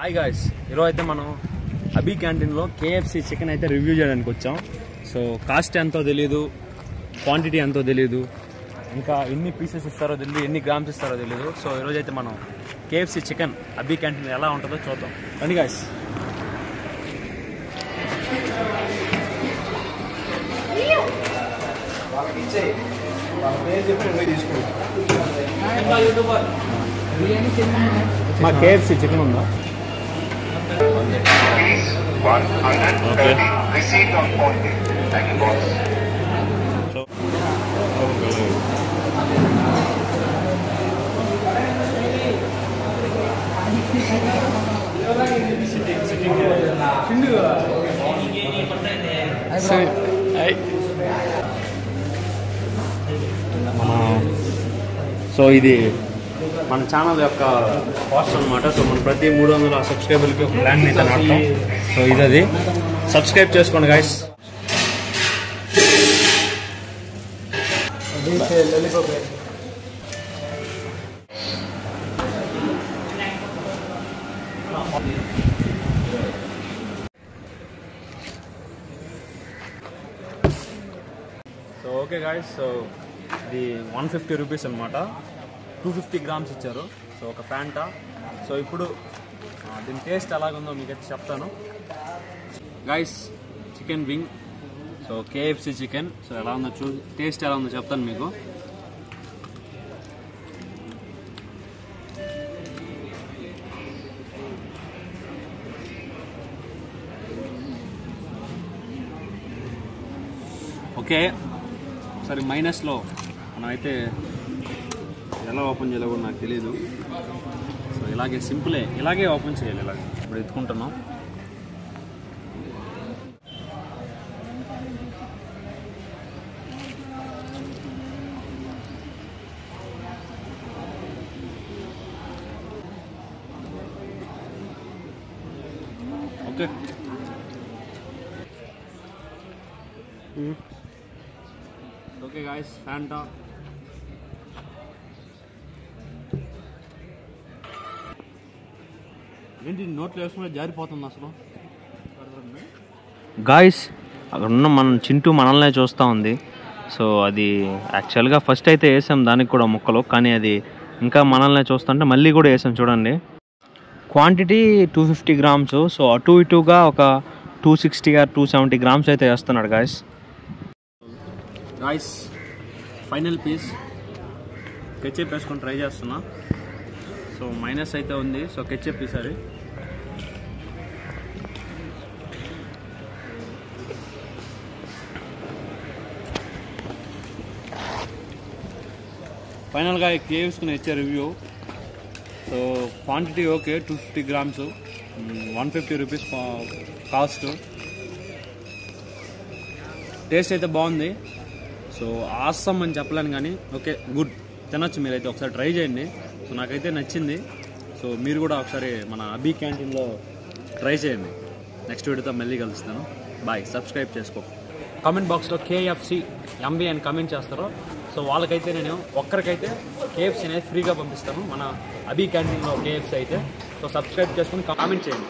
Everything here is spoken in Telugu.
హాయ్ గాయ్స్, ఈరోజు అయితే మనం అబీ క్యాంటీన్లో కేఎఫ్సి చికెన్ అయితే రివ్యూ చేయడానికి వచ్చాం. సో కాస్ట్ ఎంతో తెలియదు, క్వాంటిటీ ఎంతో తెలియదు, ఇంకా ఎన్ని పీసెస్ ఇస్తారో తెలియదు, ఎన్ని గ్రామ్స్ ఇస్తారో తెలియదు. సో ఈరోజు అయితే మనం కేఎఫ్సి చికెన్ అబీ క్యాంటీన్ ఎలా ఉంటుందో చూద్దాం. రండి గాయ్స్. మా కేఎఫ్సి చికెన్ ఉందా? సో ఇది మన ఛానల్ యొక్క కాస్ట్ అనమాట. సో మనం ప్రతి 300 సబ్స్క్రైబర్లకి ఒక ప్లాన్ అయితే నాటుతాం. సో ఇది సబ్స్క్రైబ్ చేసుకోండి guys. So okay guys, so ఇది 150 రూపీస్ అనమాట. 250 గ్రామ్స్ ఇచ్చారు. సో ఒక ప్యాంటా. సో ఇప్పుడు దీని టేస్ట్ ఎలాగుందో మీకైతే చెప్తాను guys. Chicken wing, so KFC chicken. So ఎలా ఉందో టేస్ట్ ఎలా ఉందో చెప్తాను మీకు. ఓకే, సరే మైనస్లో మనం అయితే ఎలా ఓపెన్ చేయాలో కూడా నాకు తెలియదు. సో ఇలాగే సింపులే, ఇలాగే ఓపెన్ చేయాలి. ఇలాగే ఇప్పుడు ఎత్తుకుంటున్నాం. Okay, okay guys, Fanta. ఏంటి నోట్లో వేసుకుంటే జారిపోతుంది అసలు. గాయస్, అక్కడ ఉన్న మన చింటూ మనల్నే చూస్తూ ఉంది. సో అది యాక్చువల్గా ఫస్ట్ అయితే వేసాం దానికి కూడా ముక్కలు, కానీ అది ఇంకా మనల్నే చూస్తుంటే మళ్ళీ కూడా వేసాం. చూడండి, క్వాంటిటీ 250 గ్రామ్స్. సో అటు ఇటుగా ఒక 260 or 270 గ్రామ్స్ అయితే వేస్తున్నాడు guys. Guys, final piece ketchup వేసుకొని ట్రై చేస్తున్నా. సో మైనస్ అయితే ఉంది. సో కెచప్ ఈసారి ఫైనల్గా కేఎఫ్స్కి ఇచ్చే review. So quantity okay, 250 grams, 150 rupees cost. Taste అయితే బాగుంది. సో ఆసమ్ అని చెప్పలేను, కానీ ఓకే, గుడ్, తినొచ్చు. మీరైతే ఒకసారి ట్రై చేయండి. సో నాకైతే నచ్చింది. సో మీరు కూడా ఒకసారి మన అబీ క్యాంటీన్లో ట్రై చేయండి. నెక్స్ట్ వీడియోతో మళ్ళీ కలుస్తాను. బాయ్. సబ్స్క్రైబ్ చేసుకో. కామెంట్ బాక్స్లో కేఎఫ్సి ఎంబీ అని కామెంట్ చేస్తారో సో వాళ్ళకైతే నేను ఒక్కరికైతే కేఎఫ్సి అనేది ఫ్రీగా పంపిస్తాను మన అబీ క్యాంటీన్లో కేఎఫ్సి అయితే. సో సబ్స్క్రైబ్ చేసుకుని కామెంట్ చేయండి.